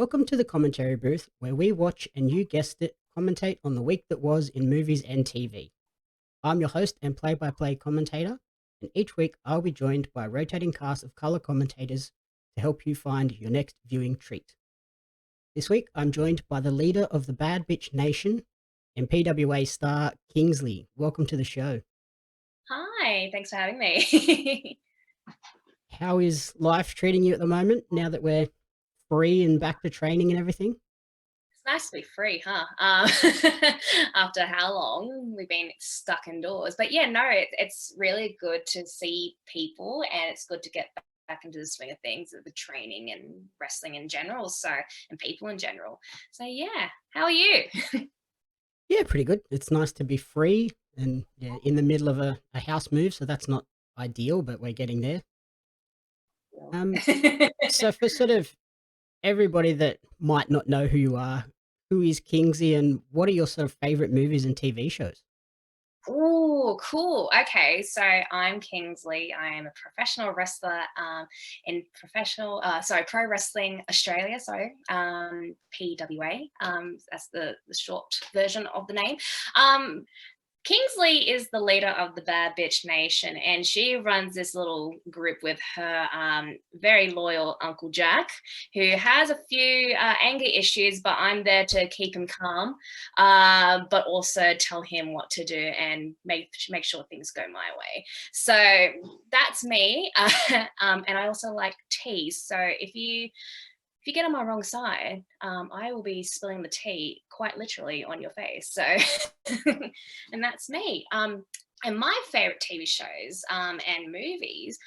Welcome to the commentary booth, where we watch and you guessed it, commentate on the week that was in movies and TV. I'm your host and play-by-play commentator, and each week I'll be joined by a rotating cast of color commentators to help you find your next viewing treat. This week I'm joined by the leader of the Bad Bitch Nation and PWA star Kingsley. Welcome to the show. Hi, thanks for having me. How is life treating you at the moment now that we're free and back to training and everything? It's nice to be free, huh? After how long we've been stuck indoors. But yeah, no, it's really good to see people, and it's good to get back into the swing of things, the training and wrestling in general, and people in general. So yeah, how are you? Yeah, pretty good. It's nice to be free and in the middle of a house move, so that's not ideal, but we're getting there. So for sort of everybody that might not know who you are, who is Kingsley and what are your sort of favorite movies and TV shows? Oh, cool. Okay, so I'm Kingsley. I am a professional wrestler in Pro Wrestling Australia. PWA. That's the short version of the name. Kingsley is the leader of the Bad Bitch Nation, and she runs this little group with her very loyal Uncle Jack, who has a few anger issues, but I'm there to keep him calm, but also tell him what to do and make sure things go my way. So that's me, and I also like tea. So if you get on my wrong side, I will be spilling the tea quite literally on your face. So, and that's me. And my favorite TV shows and movies,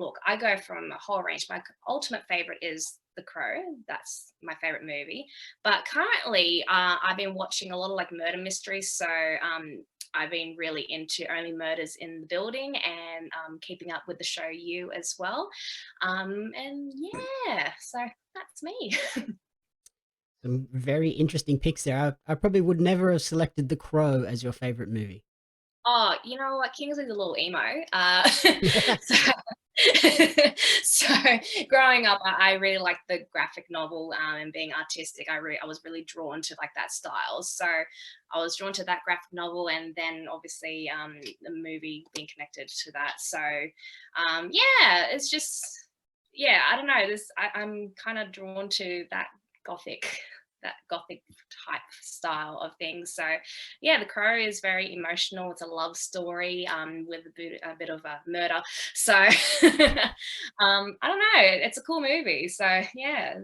look, I go from a whole range. My ultimate favorite is The Crow. That's my favorite movie. But currently, I've been watching a lot of like murder mysteries. So I've been really into Only Murders in the Building and keeping up with the show You as well. And yeah, so that's me. Some very interesting picks there. I probably would never have selected The Crow as your favorite movie. Oh, you know what? Kingsley's a little emo. So, so growing up, I really liked the graphic novel and being artistic. I was really drawn to like that style. So I was drawn to that graphic novel, and then obviously the movie being connected to that. So yeah, it's just I don't know. I'm kind of drawn to gothic that gothic type style of things. So yeah, The Crow is very emotional. It's a love story with a bit of a murder. So I don't know. It's a cool movie. So yeah.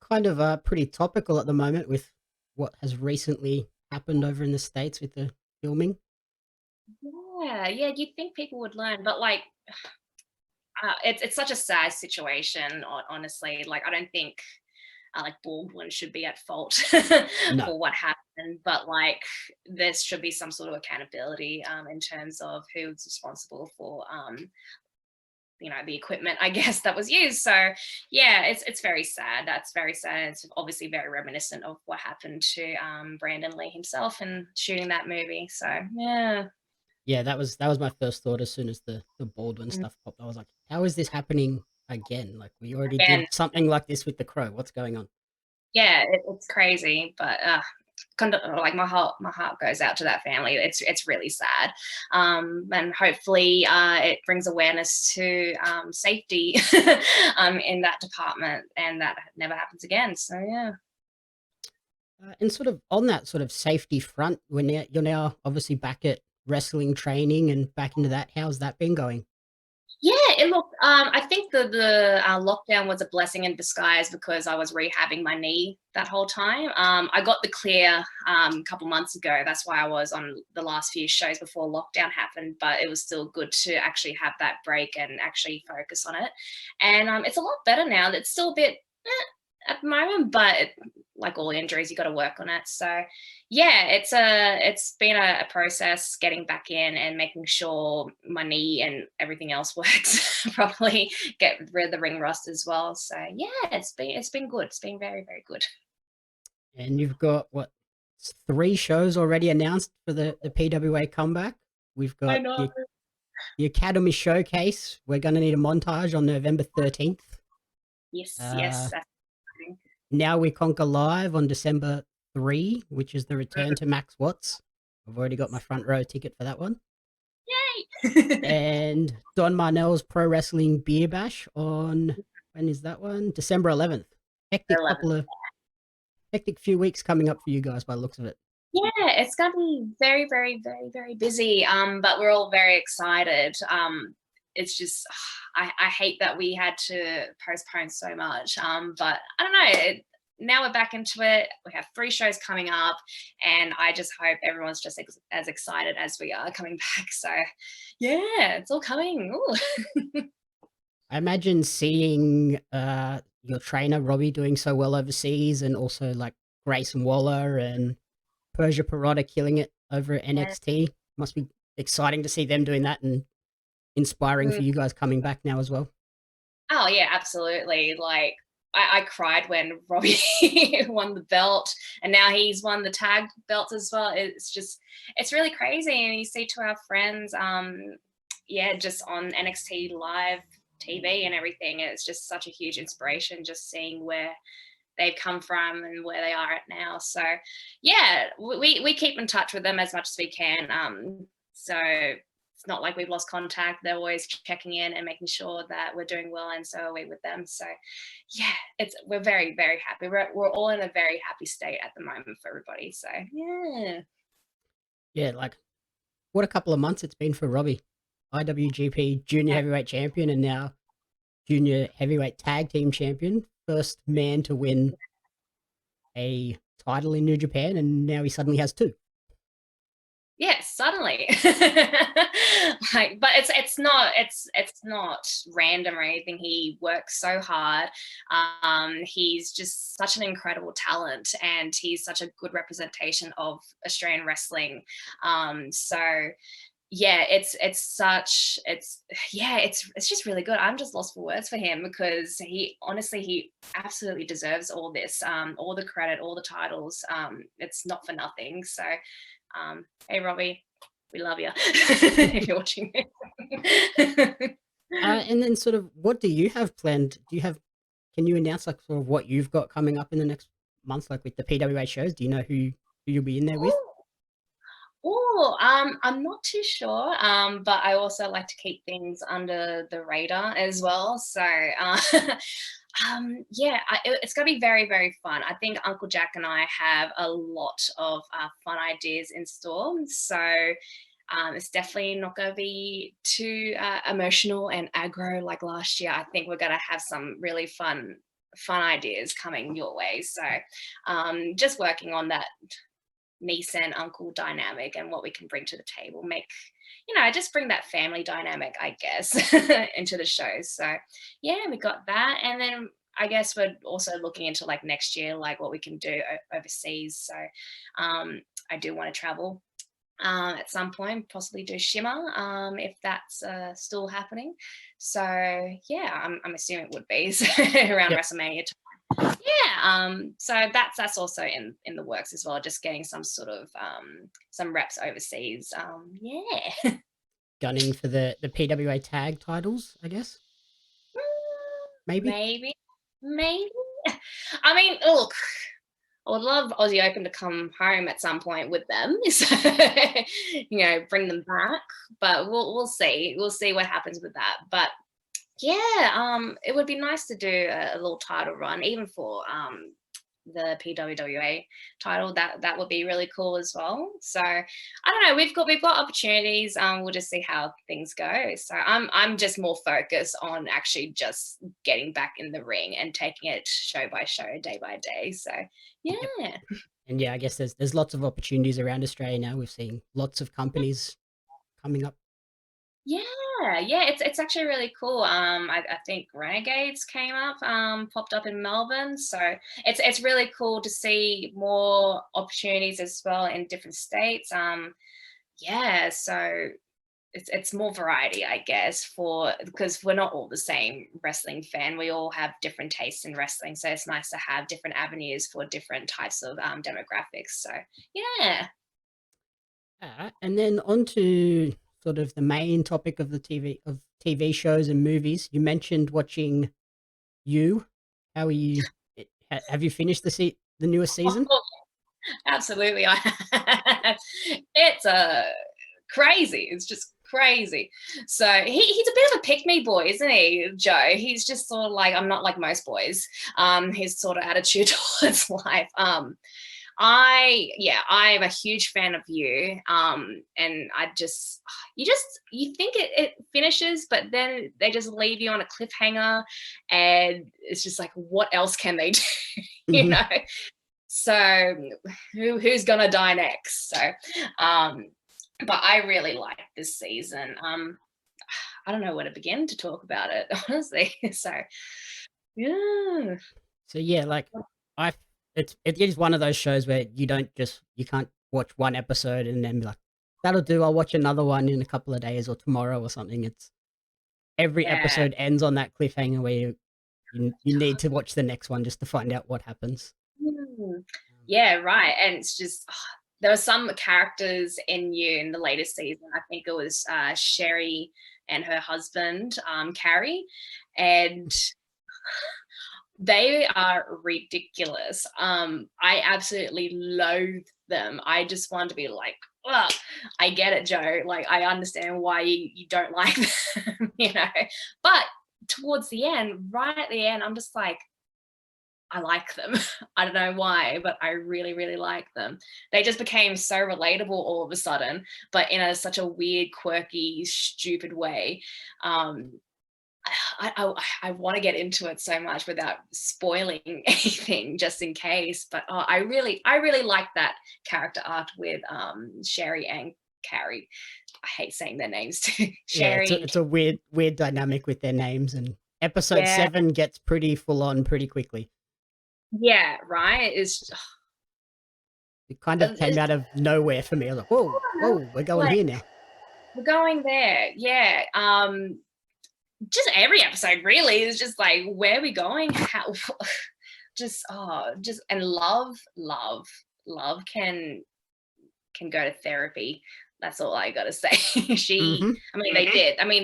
Kind of pretty topical at the moment with what has recently happened over in the States with the filming. Yeah. You'd think people would learn, but like it's such a sad situation, honestly. Like I don't think like Baldwin should be at fault No. for what happened, but like there should be some sort of accountability in terms of who's responsible for the equipment, I guess, that was used. So yeah, it's very sad. That's very sad. It's obviously very reminiscent of what happened to Brandon Lee himself in shooting that movie. So yeah. Yeah, that was my first thought as soon as the Baldwin Mm. stuff popped. I was like, how is this happening again? Like we already Again, did something like this with The Crow. What's going on? yeah, it's crazy, but like my heart goes out to that family. It's really sad, and hopefully it brings awareness to safety in that department, and that never happens again. So yeah. And sort of on that sort of safety front, you're now obviously back at wrestling training and back into that. How's that been going? Yeah, it looked. I think the lockdown was a blessing in disguise because I was rehabbing my knee that whole time. I got the clear a couple months ago. That's why I was on the last few shows before lockdown happened. But it was still good to actually have that break and actually focus on it. And it's a lot better now. It's still a bit at the moment, but like all injuries, you got to work on it. So yeah, it's been a process getting back in and making sure my knee and everything else works properly. Get rid of the ring rust as well. So yeah, it's been good. It's been very very good. And you've got what, three shows already announced for the PWA comeback. We've I got know. the Academy Showcase. We're going to need a montage on November 13th. Yes, Uh, yes. Now We Conquer Live on December 3, which is the return to Max Watts. I've already got my front row ticket for that one. Yay! And Don Marnell's Pro Wrestling Beer Bash on, when is that one? December 11th. Hectic few weeks coming up for you guys by the looks of it. Yeah, it's gonna be very, very, very, very busy. But we're all very excited. It's just I hate that we had to postpone so much. But I don't know. Now we're back into it. We have 3 shows coming up, and I just hope everyone's just as excited as we are coming back. So, yeah, it's all coming. I imagine seeing your trainer Robbie doing so well overseas, and also like Grayson Waller and Persia Pirotta killing it over at Yeah. NXT. Must be exciting to see them doing that, and inspiring for you guys coming back now as well. Oh yeah, absolutely. Like I cried when Robbie won the belt, and now he's won the tag belts as well. It's really crazy. And you see to our friends, yeah, just on NXT live TV and everything. It's just such a huge inspiration just seeing where they've come from and where they are at now. So yeah, we keep in touch with them as much as we can. So it's not like we've lost contact. They're always checking in and making sure that we're doing well, and so are we with them. So yeah, we're very, very happy. We're all in a very happy state at the moment for everybody. So yeah, like what a couple of months it's been for Robbie. IWGP Junior Heavyweight Champion, and now Junior Heavyweight Tag Team Champion. First man to win a title in New Japan, and now he suddenly has 2. Yeah, suddenly. Like, but it's not random or anything. He works so hard. He's just such an incredible talent, and he's such a good representation of Australian wrestling. So yeah, it's just really good. I'm just lost for words for him, because he absolutely deserves all this, all the credit, all the titles. It's not for nothing. So hey Robbie, we love you if you're watching this. And then sort of what do you have planned? Can you announce like sort of what you've got coming up in the next month, like with the PWA shows? Do you know who you'll be in there with? I'm not too sure, but I also like to keep things under the radar as well. So yeah, it's going to be very, very fun. I think Uncle Jack and I have a lot of fun ideas in store. So it's definitely not going to be too emotional and aggro like last year. I think we're going to have some really fun ideas coming your way. So just working on that niece and uncle dynamic and what we can bring to the table, just bring that family dynamic, I guess, into the show. So yeah, we got that. And then I guess we're also looking into like next year, like what we can do overseas. So I do want to travel at some point, possibly do Shimmer, if that's still happening. So yeah, I'm assuming it would be around WrestleMania time. Yeah, so that's also in the works as well, just getting some sort of some reps overseas. Yeah. Gunning for the PWA tag titles, I guess. Maybe. I mean, look, I would love Aussie Open to come home at some point with them, so bring them back. But we'll see. We'll see what happens with that. But yeah, it would be nice to do a little title run, even for the PWWA title. That would be really cool as well. So I don't know. We've got opportunities. We'll just see how things go. So I'm just more focused on actually just getting back in the ring and taking it show by show, day by day. So yeah. Yep. And yeah, I guess there's lots of opportunities around Australia now. We've seen lots of companies coming up. Yeah, it's actually really cool. I think Renegades came up, popped up in Melbourne, so it's really cool to see more opportunities as well in different states. Yeah, so it's more variety, I guess, because we're not all the same wrestling fan. We all have different tastes in wrestling, so it's nice to have different avenues for different types of demographics. So yeah. And then on to sort of the main topic of the TV shows and movies. You mentioned watching You. How are you Have you finished the newest season? Absolutely, I have. It's crazy. It's just crazy. So he's a bit of a pick me boy, isn't he, Joe? He's just sort of like, I'm not like most boys. His sort of attitude towards life. I'm a huge fan of you. And you think it finishes, but then they just leave you on a cliffhanger, and it's just like, what else can they do? you Mhm. know? So who's gonna die next? So but I really like this season. I don't know where to begin to talk about it, honestly. So yeah. So yeah, like I it is one of those shows where you can't watch one episode and then be like, "That'll do, I'll watch another one in a couple of days or tomorrow or something." It's every Yeah. episode ends on that cliffhanger where you need to watch the next one just to find out what happens. Mm. Um, Yeah, right. And it's just there were some characters in the latest season. I think it was Sherry and her husband, Carrie, and they are ridiculous. I absolutely loathe them. I just want to be like, ugh, I get it, Joe. Like, I understand why you don't like them, But towards the end, right at the end, I'm just like, I like them. I don't know why, but I really, really like them. They just became so relatable all of a sudden, but in such a weird, quirky, stupid way. Um, I want to get into it so much without spoiling anything, just in case. But I really like that character arc with Sherry and Carrie. I hate saying their names too. yeah, Sherry and it's a weird dynamic with their names, and episode yeah, 7 gets pretty full on pretty quickly. yeah, right. It kind of came It's out of nowhere for me. I was like, "Whoa, whoa, we're going like here now." we're going there, yeah. Just every episode really is just like, where are we going? How just and love can go to therapy. That's all I gotta say. Mhm.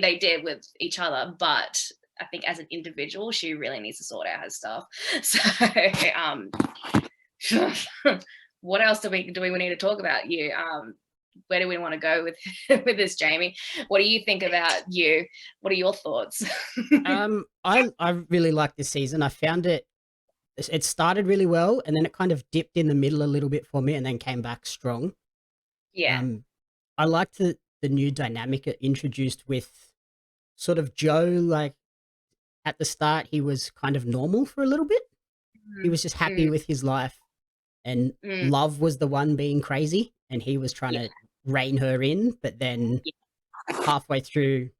They did with each other, but I think as an individual, she really needs to sort out her stuff. So um what else do we need to talk about you? Where do we want to go with with this, Jamie? What do you think about you? What are your thoughts? I really liked this season. I found it started really well, and then it kind of dipped in the middle a little bit for me and then came back strong. Yeah. Um, I liked the new dynamic it introduced with sort of Joe, like, at the start, he was kind of normal for a little bit. He Mm, was just happy mm, with his life, and mm, Love was the one being crazy, and he was trying yeah, to rein her in, but then yeah. halfway through,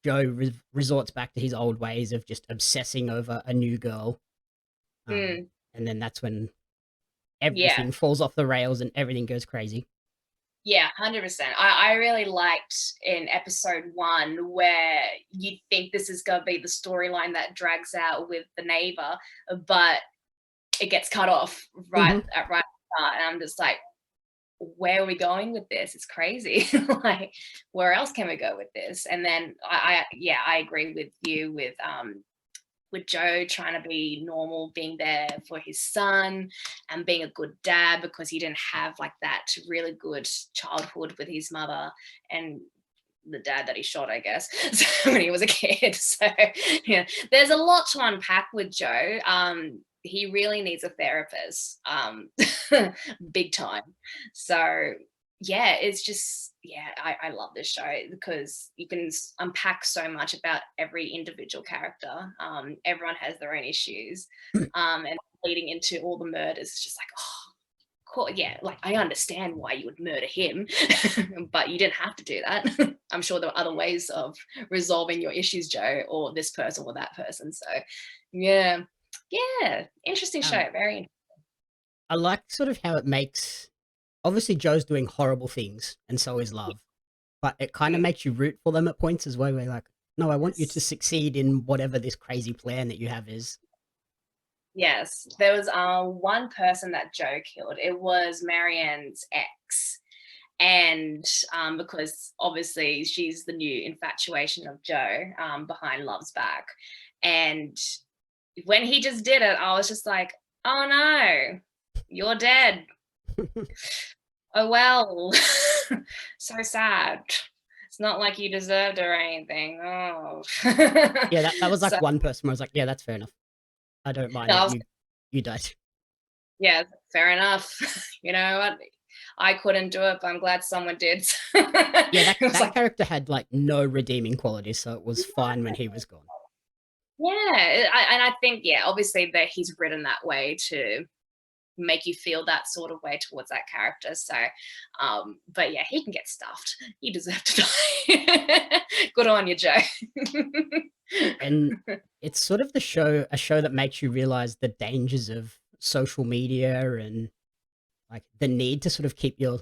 Joe resorts back to his old ways of just obsessing over a new girl. Mm, And then that's when yeah. everything falls off the rails and everything goes crazy. Yeah, 100%. I really liked in episode 1 where you think this is going to be the storyline that drags out with the neighbor, but it gets cut off Mhm. right at the start. And I'm just like, where are we going with this? It's crazy. Like, where else can we go with this? And then I agree with you with Joe trying to be normal, being there for his son and being a good dad, because he didn't have like that really good childhood with his mother and the dad that he shot, I guess, so, when he was a kid. So yeah, there's a lot to unpack with Joe. He really needs a therapist, big time. So yeah, it's just, yeah, I love this show because you can unpack so much about every individual character. Everyone has their own issues, and leading into all the murders, it's just like, oh, cool, yeah, like I understand why you would murder him, but you didn't have to do that. I'm sure there are other ways of resolving your issues, Joe, or this person or that person. So yeah, yeah, interesting show, Um, very. I like sort of how it makes obviously Joe's doing horrible things and so is Love, but it kind of Mm, makes you root for them at points as well. Where you're like, no, I want you to yes. succeed in whatever this crazy plan that you have is. Yes, there was one person that Joe killed. It was Marianne's ex, and because obviously she's the new infatuation of Joe, behind Love's back, and when he just did it, I was just like, oh no, you're dead. Oh well. So sad. It's not like you deserved it or anything. Oh. Yeah, that was So like one person where I was like, yeah, that's fair enough. I don't mind no, I that was, you died. yeah, fair enough. You know what? I couldn't do it, but I'm glad someone did. Yeah, It was that like, character had like no redeeming qualities, so it was fine when he was gone. yeah, and I think, yeah, obviously that he's written that way to make you feel that sort of way towards that character. So, but yeah, he can get stuffed. He deserved to die. Good on you, Joe. And it's sort of a show that makes you realize the dangers of social media and like the need to sort of keep your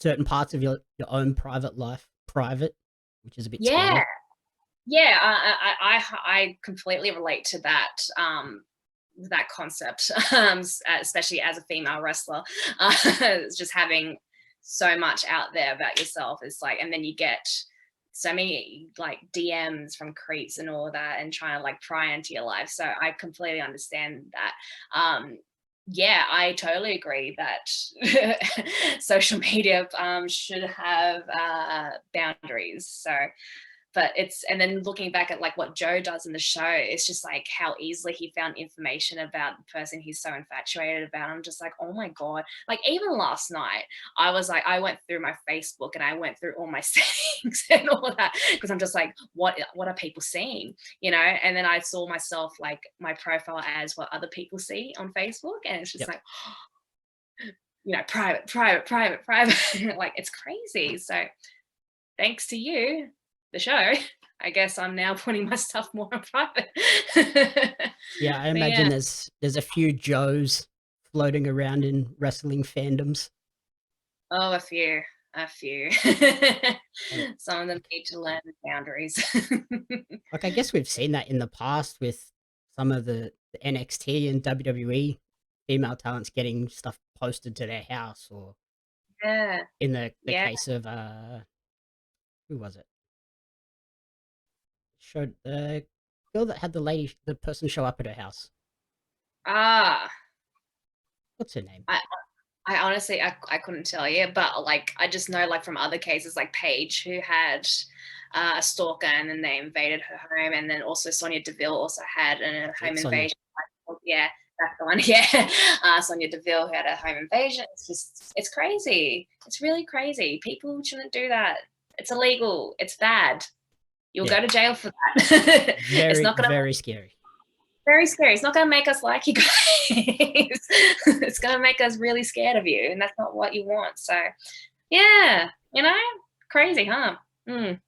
certain parts of your own private life private, which is a bit Yeah, scary. yeah, I completely relate to that. That concept, especially as a female wrestler, just having so much out there about yourself is like, and then you get so many like DMs from creeps and all that, and trying to like pry into your life. So I completely understand that. Yeah, I totally agree that social media should have boundaries. So but it's, and then looking back at like what Joe does in the show, it's just like how easily he found information about the person he's so infatuated about. I'm just like, oh my god. Like even last night I was like, I went through my Facebook and I went through all my settings and all that, because I'm just like, what are people seeing, you know? And then I saw myself like my profile as what other people see on Facebook, and it's just Yep. like, you know, private. Like it's crazy. So thanks to you, the show, I guess I'm now putting my stuff more on private. Yeah, I But imagine yeah, there's a few Joes floating around in wrestling fandoms. oh, a few. And Some of them need to learn the boundaries. like I guess we've seen that in the past with some of the NXT and WWE female talents getting stuff posted to their house, or Yeah, in the yeah. case of who was it? Showed the girl that had the person show up at her house. Ah, What's her name? I I honestly I couldn't tell you, but like I just know like from other cases like Paige, who had a stalker and then they invaded her home, and then also Sonia Deville also had a That's it, home Sonia. invasion. Yeah, that's the one. Yeah, Sonia Deville, who had a home invasion. It's just, it's crazy. It's really crazy. People shouldn't do that. It's illegal. It's bad. You'll Yeah, go to jail for that. It's very not gonna, very scary. very scary. It's not gonna make us like you guys. It's gonna make us really scared of you, and that's not what you want. So yeah, you know, crazy, huh? Mm.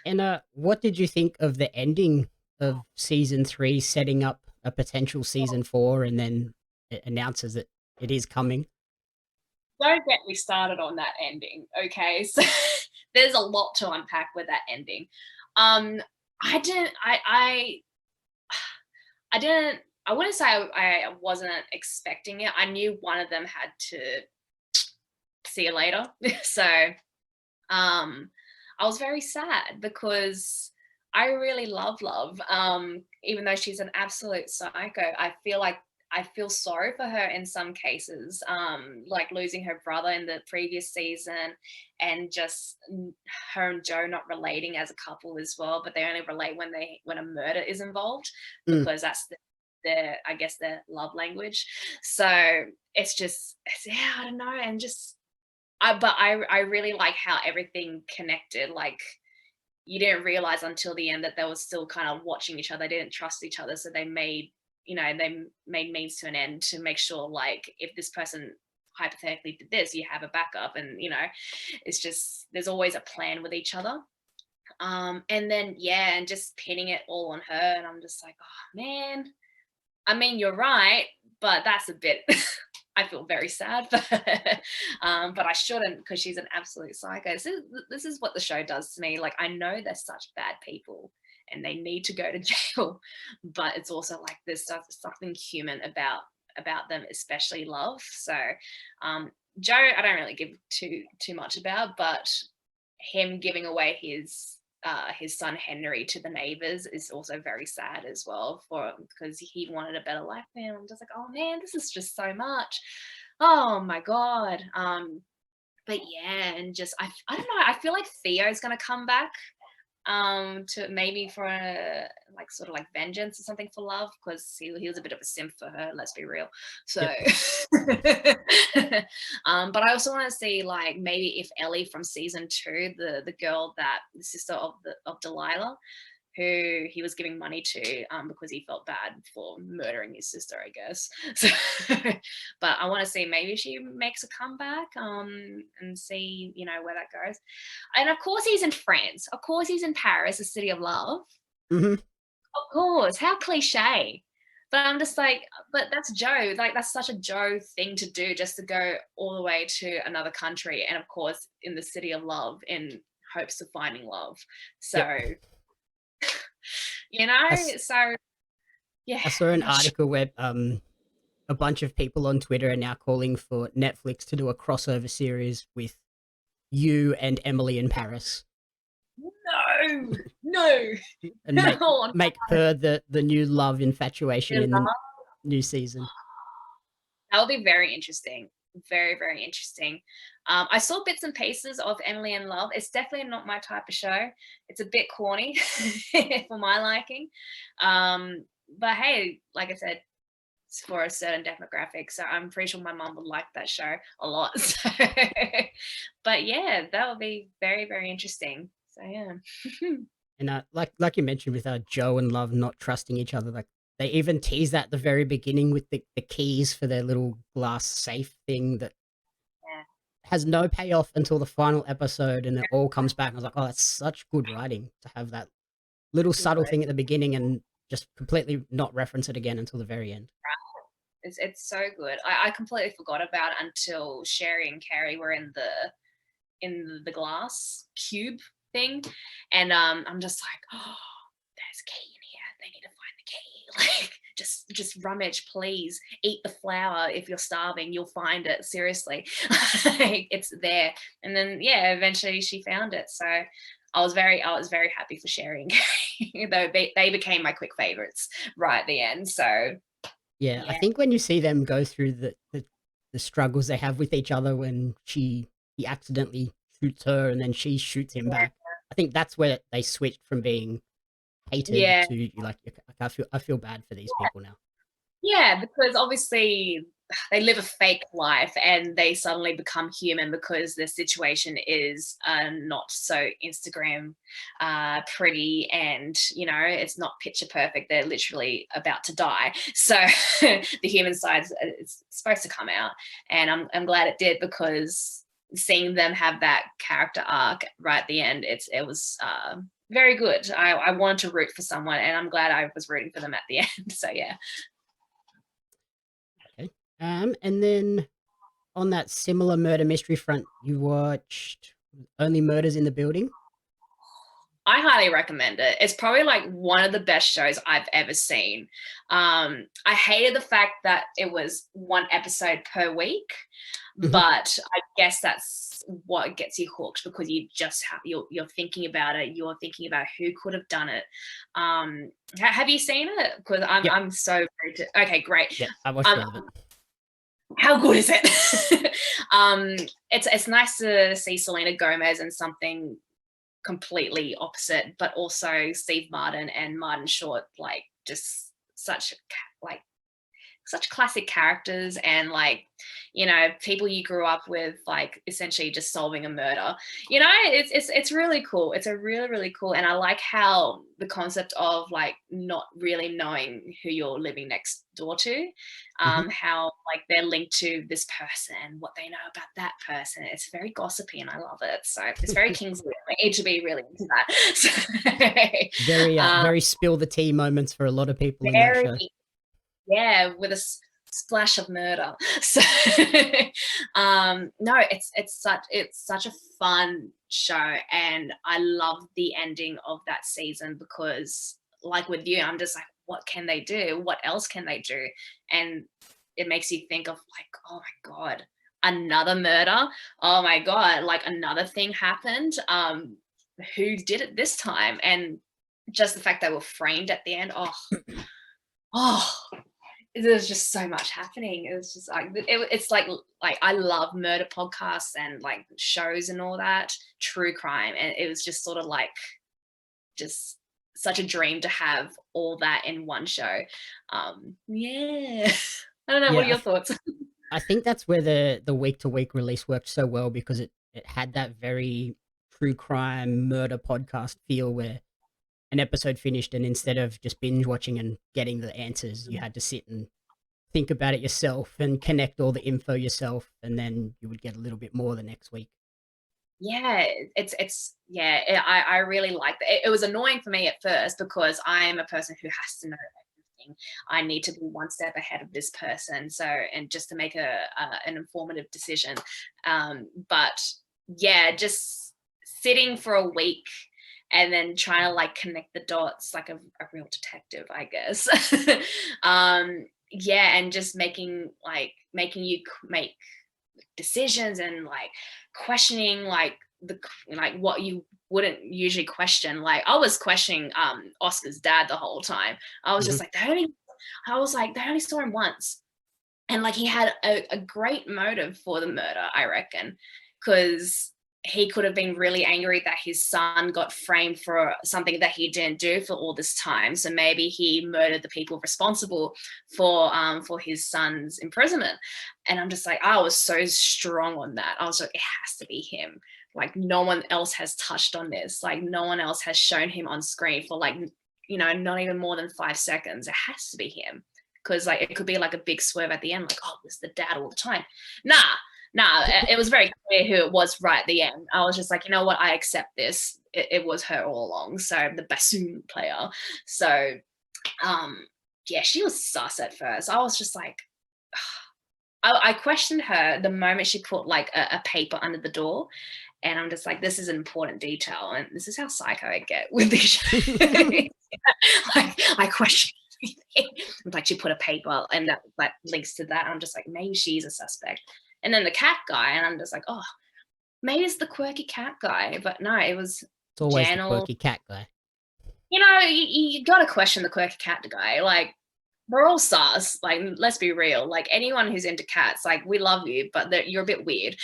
And what did you think of the ending of season 3, setting up a potential season 4, and then it announces that it is coming? Don't get me started on that ending, okay? So there's a lot to unpack with that ending. Um, I didn't, I didn't, I wouldn't say I wasn't expecting it. I knew one of them had to see you later. So I was very sad because I really love Love. Even though she's an absolute psycho, I feel sorry for her in some cases, like losing her brother in the previous season, and just her and Joe not relating as a couple as well. But they only relate when a murder is involved, Mm, because that's their, I guess, their love language. So it's just, yeah, I don't know, and just I really like how everything connected. Like you didn't realize until the end that they were still kind of watching each other. They didn't trust each other, so they made, you know, they made means to an end to make sure, like, if this person hypothetically did this, you have a backup, and you know, it's just there's always a plan with each other. And then yeah, and just pinning it all on her, and I'm just like, oh man. I mean, you're right, but that's a bit. I feel very sad for her, but I shouldn't, because she's an absolute psycho. This is what the show does to me. Like I know they're such bad people, and they need to go to jail, but it's also like there's something human about them, especially Love. So Joe, I don't really give too much about, but him giving away his his son Henry to the neighbors is also very sad as well, for because he wanted a better life for him. I'm just like, oh man, this is just so much. Oh my god. But yeah, and just I don't know. I feel like Theo's gonna come back to maybe for a like sort of like vengeance or something for love, because he was a bit of a simp for her, let's be real. So Yep. but I also want to see like maybe if Ellie from season 2, the girl, that the sister of Delilah, who he was giving money to because he felt bad for murdering his sister, I guess. So, but I want to see maybe she makes a comeback and see, where that goes. And of course he's in France. Of course he's in Paris, the city of love. Mm-hmm. Of course. How cliche. But I'm just like, but that's Joe. Like, that's such a Joe thing to do, just to go all the way to another country. And of course, in the city of love, in hopes of finding love. So, Yep. so yeah. I saw an Not sure. article where a bunch of people on Twitter are now calling for Netflix to do a crossover series with you and Emily in Paris No, no. and make Oh, make her the new love infatuation no. in the new season. That would be very interesting. Very, very interesting. I saw bits and pieces of Emily in Love. It's definitely not my type of show. It's a bit corny for my liking. But hey, like I said, it's for a certain demographic. So I'm pretty sure my mom would like that show a lot. So, but yeah, that would be very, very interesting. So yeah. And like you mentioned with Joe and Love not trusting each other, like they even tease that at the very beginning with the keys for their little glass safe thing that Yeah. has no payoff until the final episode, and it all comes back. And I was like, oh, that's such good writing to have that little subtle Good. thing at the beginning and just completely not reference it again until the very end. It's so good. I completely forgot about it until Sherry and Carrie were in the glass cube thing, and I'm just like, oh, there's a key in here. They need to find the key. Like, just rummage, please. Eat the flour if you're starving. You'll find it. Seriously, like, it's there. And then yeah, eventually she found it. So I was very happy for Sherry and Carrie, though they became my quick favorites right at the end. So Yeah, I yeah. think when you see them go through the struggles they have with each other when he accidentally shoots her and then she shoots him back, I think that's where they switched from being hated Yeah. to like I feel bad for these people now. Yeah, because obviously they live a fake life and they suddenly become human because their situation is not so Instagram pretty, and it's not picture perfect. They're literally about to die. So the human side is supposed to come out, and I'm glad it did, because seeing them have that character arc right at the end, it was very good. I wanted to root for someone, and I'm glad I was rooting for them at the end. So yeah. Okay. And then on that similar murder mystery front, you watched Only Murders in the Building? I highly recommend it. It's probably like one of the best shows I've ever seen. I hated the fact that it was one episode per week, Mhm. but I guess that's what gets you hooked, because you just you're thinking about it. You're thinking about who could have done it. Have you seen it? Because Yep. I'm so okay, great. Yep. I watched all of it. How good is it? It's nice to see Selena Gomez in something completely opposite, but also Steve Martin and Martin Short, like just like such classic characters, and like people you grew up with, like essentially just solving a murder. It's really cool. It's a really, really cool, and I like how the concept of like not really knowing who you're living next door to, Mhm. how like they're linked to this person, what they know about that person. It's very gossipy and I love it. So it's very Kingsley. I need to be really into that. Very um, very spill the tea moments for a lot of people in that very, show. yeah, with a splash of murder. So no, it's such a fun show, and I love the ending of that season, because like with you, I'm just like, what can they do? What else can they do? And it makes you think of like, oh my god, another murder. Oh my god, like another thing happened. who did it this time? And just the fact they were framed at the end. Oh, there's just so much happening. It was just like it's like I love murder podcasts and like shows and all that, true crime, and it was just sort of like just such a dream to have all that in one show. Yeah. I don't know. What are your thoughts? I think that's where the week to week release worked so well, because it had that very true crime murder podcast feel, where an episode finished and instead of just binge watching and getting the answers, you had to sit and think about it yourself and connect all the info yourself, and then you would get a little bit more the next week. Yeah, I really liked it. It was annoying for me at first because I am a person who has to know everything. I need to be one step ahead of this person, and just to make an informative decision. But yeah, just sitting for a week and then trying to like connect the dots like a real detective, I guess. Yeah, and just making you make decisions and like questioning like what you wouldn't usually question. Like I was questioning Oscar's dad the whole time. I was just like, they only saw him once, and like he had a great motive for the murder, I reckon, because he could have been really angry that his son got framed for something that he didn't do for all this time. So maybe he murdered the people responsible for his son's imprisonment. And I'm just like, I was so strong on that. I was like, it has to be him. Like no one else has touched on this. Like no one else has shown him on screen for like, not even more than 5 seconds. It has to be him. Because like it could be like a big swerve at the end, like, oh, it's the dad all the time. Nah, it was very clear who it was right at the end. I was just like, you know what, I accept this. It was her all along. So the bassoon player. So yeah, she was sus at first. I was just like, I questioned her the moment she put like a paper under the door. And I'm just like, this is an important detail. And this is how psycho I get with these shows. Like, I question everything. Like she put a paper and that links to that. I'm just like, maybe she's a suspect. And then the cat guy, and I'm just like, oh, maybe it's the quirky cat guy. But no, it was It's always Janel. the quirky cat guy. You got to question the quirky cat guy. Like, we're all sus. Like, let's be real. Like, anyone who's into cats, like, we love you, but you're a bit weird.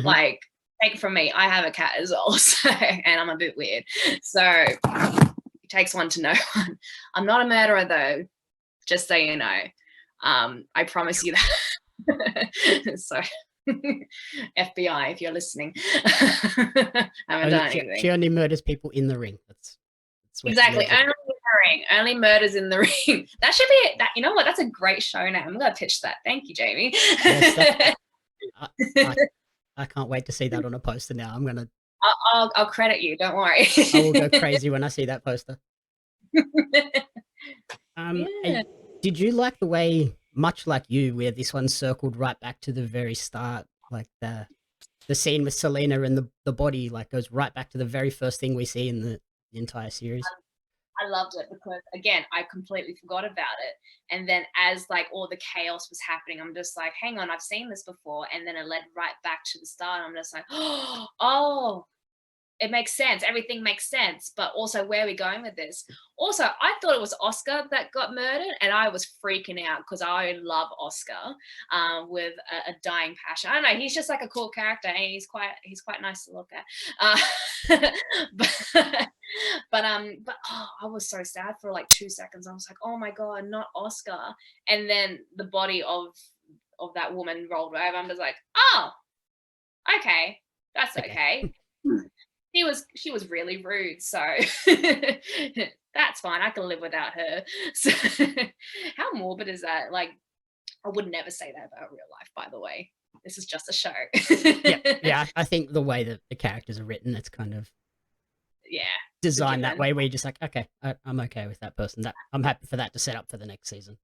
Like, take it from me, I have a cat as well, so, and I'm a bit weird. So it takes one to know one. I'm not a murderer, though, just so you know. I promise you that. So FBI, if you're listening. I haven't done anything. She only murders people in the ring. That's exactly. Only in the ring. Only murders in the ring. That should be it. You know what? That's a great show name. I'm gonna pitch that. Thank you, Jamie. Yes, I can't wait to see that on a poster now. I'm gonna. I'll credit you. Don't worry. I will go crazy when I see that poster. Yeah. Did you like the way, much like you, where this one circled right back to the very start, like the scene with Selena and the body, like goes right back to the very first thing we see in the entire series? I loved it because, again, I completely forgot about it. And then as like all the chaos was happening, I'm just like, hang on, I've seen this before. And then it led right back to the start. I'm just like, oh, it makes sense. Everything makes sense. But also, where are we going with this? Also, I thought it was Oscar that got murdered, and I was freaking out because I love Oscar with a dying passion. I don't know. He's just like a cool character, and he's quite nice to look at. But I was so sad for like 2 seconds. I was like, oh my god, not Oscar. And then the body of that woman rolled over. I'm just like, oh, okay, that's okay. She was really rude, so that's fine. I can live without her. So how morbid is that? Like, I would never say that about real life, by the way. This is just a show. Yeah. I think the way that the characters are written, it's kind of designed that way, where you're just like, okay, I'm okay with that person. That I'm happy for that to set up for the next season.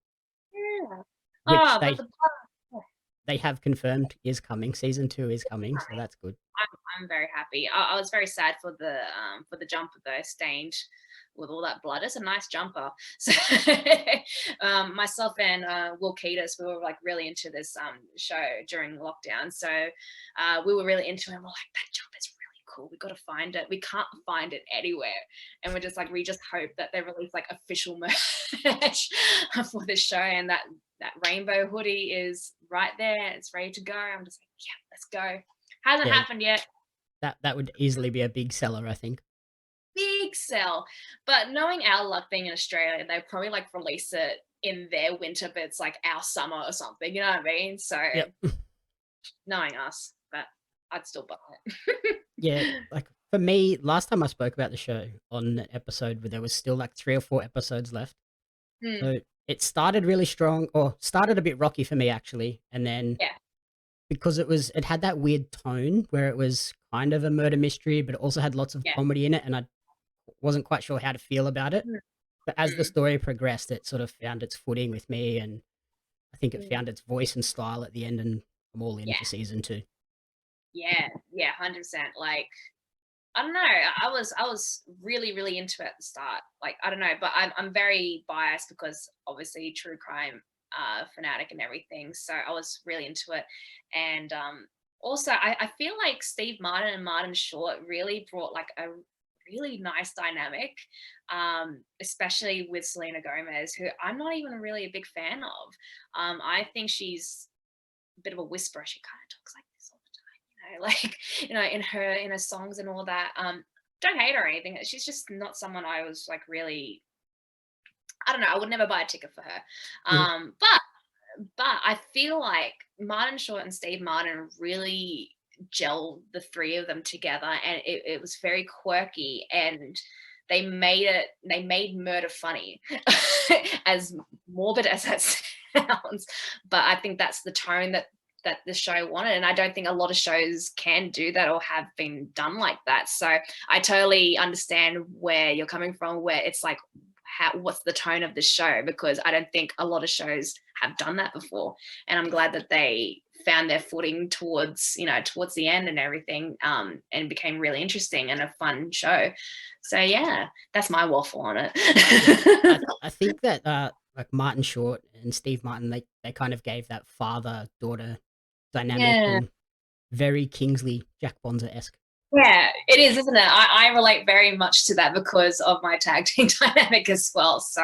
Yeah. Which they have confirmed is coming. Season 2 is coming, so that's good. I'm very happy. I was very sad for the jumper though, stained with all that blood. It's a nice jumper. So myself and Will Keatis, we were like really into this show during lockdown. So we were really into it. And we're like, that jumper is really cool, we got to find it. We can't find it anywhere. And we're just like, we just hope that they release like official merch for this show, and that rainbow hoodie is right there. It's ready to go. I'm just like, yeah, let's go. Hasn't Yeah, happened yet. that would easily be a big seller, I think. Big sell. But knowing our luck being in Australia, they probably like release it in their winter, but it's like our summer or something. You know what I mean? So Yep. knowing us, but I'd still buy it. Yeah, like for me, last time I spoke about the show on an episode where there was still like 3 or 4 episodes left. Hmm. So it started really strong, or started a bit rocky for me actually, and then Yeah. because it had that weird tone where it was kind of a murder mystery, but it also had lots of Yeah. comedy in it, and I wasn't quite sure how to feel about it. Mm. But as the Mm. story progressed, it sort of found its footing with me, and I think it Mm. found its voice and style at the end, and I'm all in Yeah. for season 2. Yeah. 100%. Like, I don't know. I was really, really into it at the start. Like, I don't know, but I'm very biased because obviously true crime fanatic and everything. So I was really into it. And also I feel like Steve Martin and Martin Short really brought like a really nice dynamic, especially with Selena Gomez, who I'm not even really a big fan of. I think she's a bit of a whisperer. She kind of talks like this all the time, like, in her songs and all that. Don't hate her or anything. She's just not someone I was like really, I don't know, I would never buy a ticket for her. Mhm. But I feel like Martin Short and Steve Martin really gelled the three of them together, and it was very quirky, and they made murder funny. As morbid as that sounds, but I think that's the tone that the show wanted, and I don't think a lot of shows can do that or have been done like that. So I totally understand where you're coming from, where it's like, what's the tone of the show, because I don't think a lot of shows have done that before, and I'm glad that they found their footing towards the end and everything, and became really interesting and a fun show. So yeah, that's my waffle on it. Yeah, I think that like Martin Short and Steve Martin, they kind of gave that father daughter dynamic, Yeah. and very Kingsley Jack Bonza-esque. Yeah, it is, isn't it? I relate very much to that because of my tag team dynamic as well. So,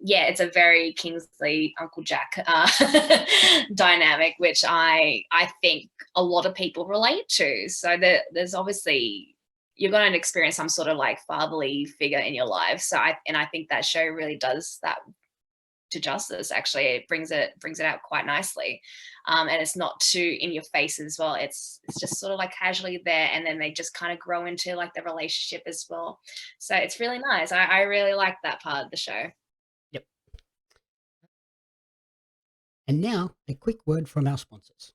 yeah, it's a very Kingsley Uncle Jack dynamic, which I think a lot of people relate to. So there's obviously, you're going to experience some sort of like fatherly figure in your life. So I think that show really does that to justice. Actually, it brings it out quite nicely, and it's not too in your face as well. It's just sort of like casually there, and then they just kind of grow into like the relationship as well. So it's really nice. I really like that part of the show. Yep. And now a quick word from our sponsors.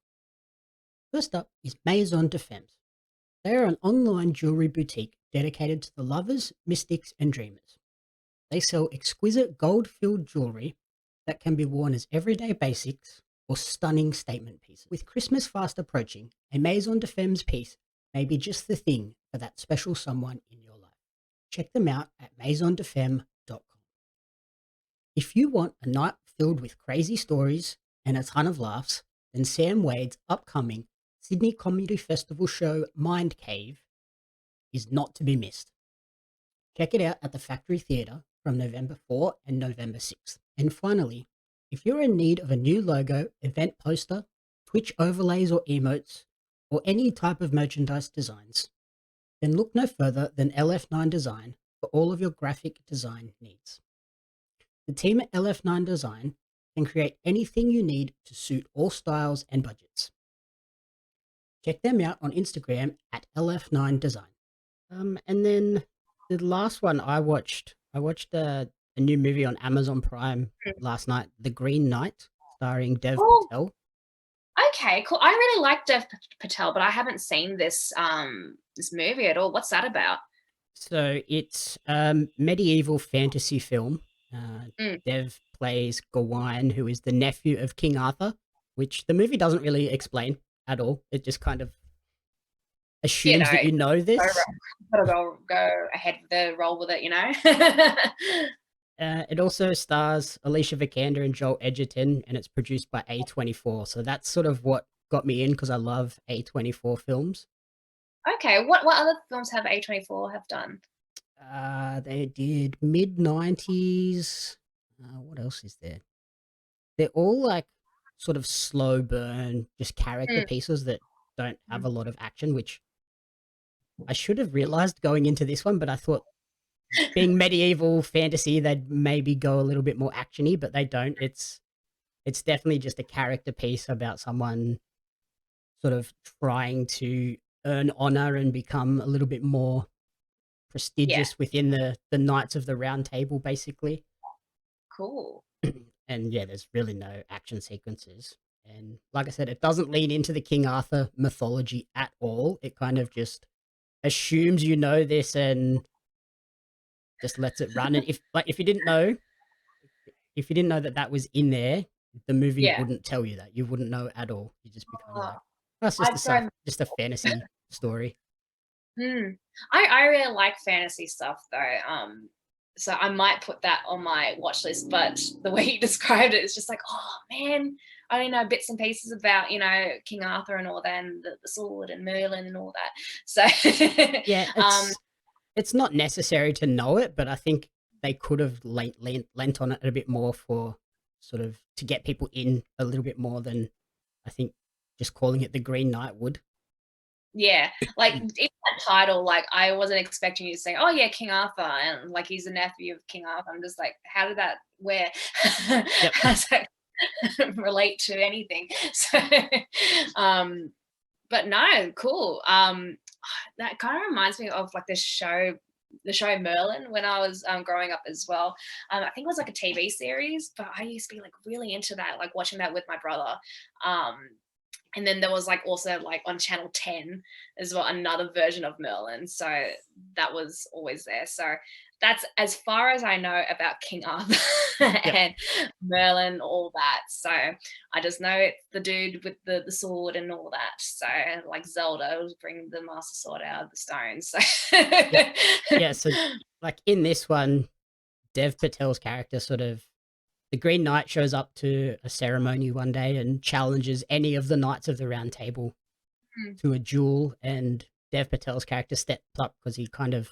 First up is Maison de Femmes. They are an online jewelry boutique dedicated to the lovers, mystics, and dreamers. They sell exquisite gold-filled jewelry that can be worn as everyday basics or stunning statement pieces. With Christmas fast approaching, a Maison de Femmes piece may be just the thing for that special someone in your life. Check them out at maisondefemme.com. If you want a night filled with crazy stories and a ton of laughs, then Sam Wade's upcoming Sydney Comedy Festival show Mind Cave is not to be missed. Check it out at the Factory Theatre from November 4 and November 6th. And finally, if you're in need of a new logo, event poster, Twitch overlays or emotes, or any type of merchandise designs, then look no further than LF9 Design for all of your graphic design needs. The team at LF9 Design can create anything you need to suit all styles and budgets. Check them out on Instagram at LF9 Design. And then the last one I watched a new movie on Amazon Prime last night, The Green Knight, starring Dev Oh, Patel. okay, cool. I really like Dev Patel, but I haven't seen this this movie at all. What's that about? So it's a medieval fantasy film. Mm. Dev plays Gawain, who is the nephew of King Arthur, which the movie doesn't really explain at all. It just kind of assumes that you know this. Gotta go ahead with the roll with it, It also stars Alicia Vikander and Joel Edgerton, and it's produced by A24. So that's sort of what got me in, because I love A24 films. Okay, what other films have A24 have done? They did mid-90s. What else is there? They're all like sort of slow burn, just character Mm, pieces that don't have mm. a lot of action, which I should have realized going into this one, but I thought being medieval fantasy, they'd maybe go a little bit more actiony, but they don't. It's definitely just a character piece about someone sort of trying to earn honor and become a little bit more Yeah, prestigious within the Knights of the Round Table, basically. cool. And yeah, there's really no action sequences. And like I said, it doesn't lean into the King Arthur mythology at all. It kind of just assumes you know this and just lets it run. And if you didn't know, if you didn't know that that was in there, the movie Yeah. wouldn't tell you that. You wouldn't know at all. You just be kind of Oh, like, oh, it's I don't just a fantasy story. mm. I really like fantasy stuff though, so I might put that on my watch list, but the way you described it is just like, "Oh, man, I only know bits and pieces about, King Arthur and all that, and the sword and Merlin and all that." So, Yeah, um, it's not necessary to know it, but I think they could have lent on it a bit more for sort of to get people in a little bit more than I think just calling it the Green Knight would. yeah, like, even that title, like, I wasn't expecting you to say, "Oh, yeah, King Arthur," and, like, he's a nephew of King Arthur. I'm just like, "How did that where Yep. how does that relate to anything?" So, um, but no, cool. That kind of reminds me of like the show Merlin when I was growing up as well. I think it was like a TV series, but I used to be like really into that, like watching that with my brother. Um, and then there was like also like on Channel 10 as well, another version of Merlin. So that was always there. So that's as far as I know about King Arthur Yep. and Merlin, all that. So I just know it's the dude with the sword and all that. So like Zelda was bringing the Master Sword out of the stone. So Yep. Yeah, so like in this one, Dev Patel's character sort of the Green Knight shows up to a ceremony one day and challenges any of the Knights of the Round Table Mm, to a duel, and Dev Patel's character steps up because he kind of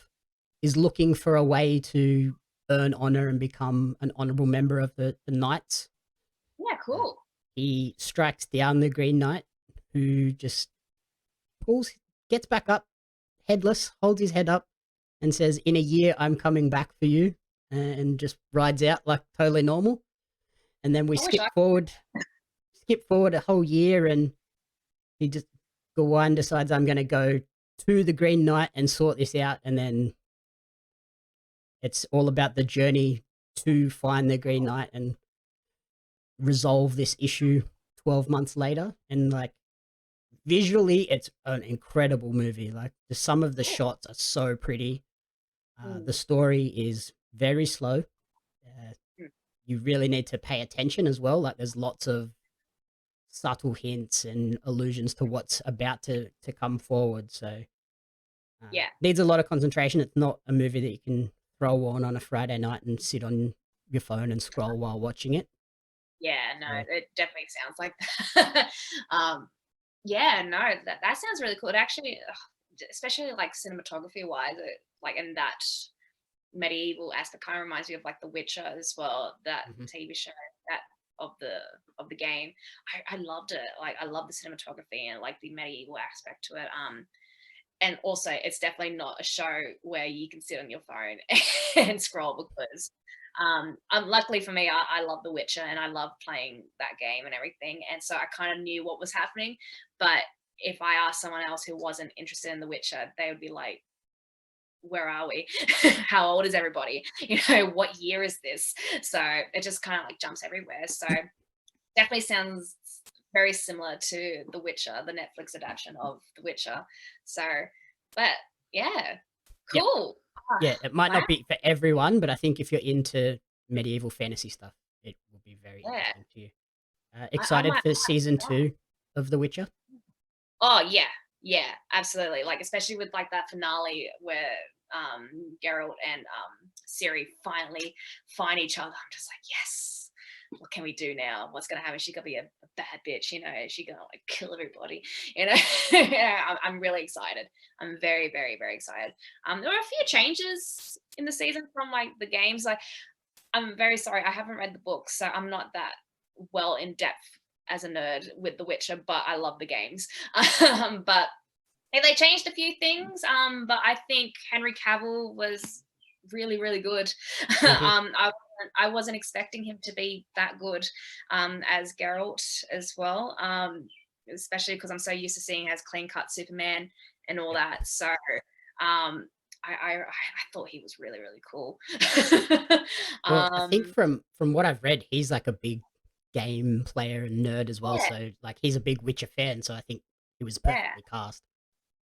is looking for a way to earn honor and become an honorable member of the Knights. yeah, Uh, cool. he strikes down the Green Knight, who just pulls, gets back up, headless, holds his head up, and says, "In a year, I'm coming back for you," and just rides out like totally normal. And then we I wish I skip forward a whole year, and he just Gawain decides I'm going to go to the Green Knight and sort this out, and then it's all about the journey to find the Green Knight and resolve this issue 12 months later. And like visually, it's an incredible movie. Like some of the shots are so pretty. The mm, story is very slow. Uh, mm, you really need to pay attention as well. Like there's lots of subtle hints and allusions to what's about to come forward. So yeah. needs a lot of concentration. It's not a movie that you can throw on a Friday night and sit on your phone and scroll while watching it. Yeah, no, So it definitely sounds like that. um, yeah, no, that sounds really cool. It actually, especially like cinematography wise, like in that medieval aspect, kind of reminds me of like The Witcher as well. That mhm. TV show that of the of the game, I loved it. Like I love the cinematography and like the medieval aspect to it. And also it's definitely not a show where you can sit on your phone and scroll because luckily for me I love The Witcher and I love playing that game and everything, and so I kind of knew what was happening. But if I asked someone else who wasn't interested in The Witcher, they would be like, where are we? How old is everybody? What year is this? So it just kind of like jumps everywhere. So definitely sounds very similar to The Witcher, the Netflix adaptation of The Witcher. So, but yeah, Yep. cool. Yeah, it might Wow, not be for everyone, but I think if you're into medieval fantasy stuff, it will be very yeah. interesting to you. I Excited might. for season 2 of The Witcher? Oh yeah, yeah, absolutely. Like especially with like that finale where Geralt and Ciri finally find each other. I'm just like, yes. what can we do now? What's gonna happen? She's gonna be a bad bitch, you know, she's gonna like kill everybody, you know. Yeah, I'm really excited. I'm very, very, very excited. There were a few changes in the season from like the games. Like, I'm very sorry, I haven't read the books, so I'm not that well in depth as a nerd with The Witcher, but I love the games. But they changed a few things. But I think Henry Cavill was really, really good. Mhm. I wasn't expecting him to be that good as Geralt as well. Especially because I'm so used to seeing as clean cut Superman and all Yep. that. So I thought he was really, really cool. Well, I think um, from what I've read, he's like a big game player and nerd as well. yeah, So like he's a big Witcher fan. So I think he was yeah. perfectly cast.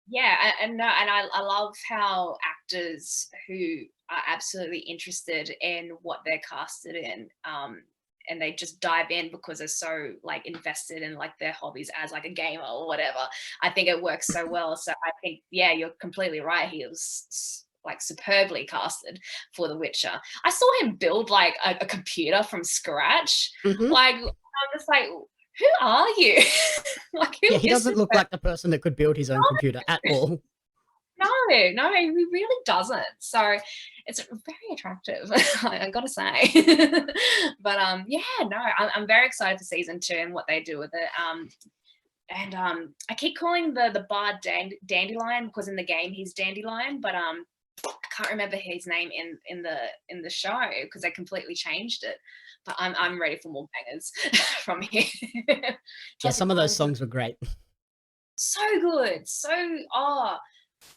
Yeah, and no, and I love how actors who are absolutely interested in what they're casted in, and they just dive in because they're so like invested in like their hobbies as like a gamer or whatever. I think it works so well. So I think, yeah, you're completely right. He was like superbly casted for The Witcher. I saw him build like a computer from scratch. Hmm. Like, I'm just like, who are you? Like, Yeah, who he is doesn't this look person? like the person that could build his own computer at all. No, no, he really doesn't. So it's very attractive, I gotta say. But yeah, no, I'm very excited for season 2 and what they do with it. And I keep calling the bard Dandelion because in the game he's Dandelion, but I can't remember his name in the show because they completely changed it. But I'm ready for more bangers from here. Yeah, Chelsea some of those Pine's songs were great. so good, so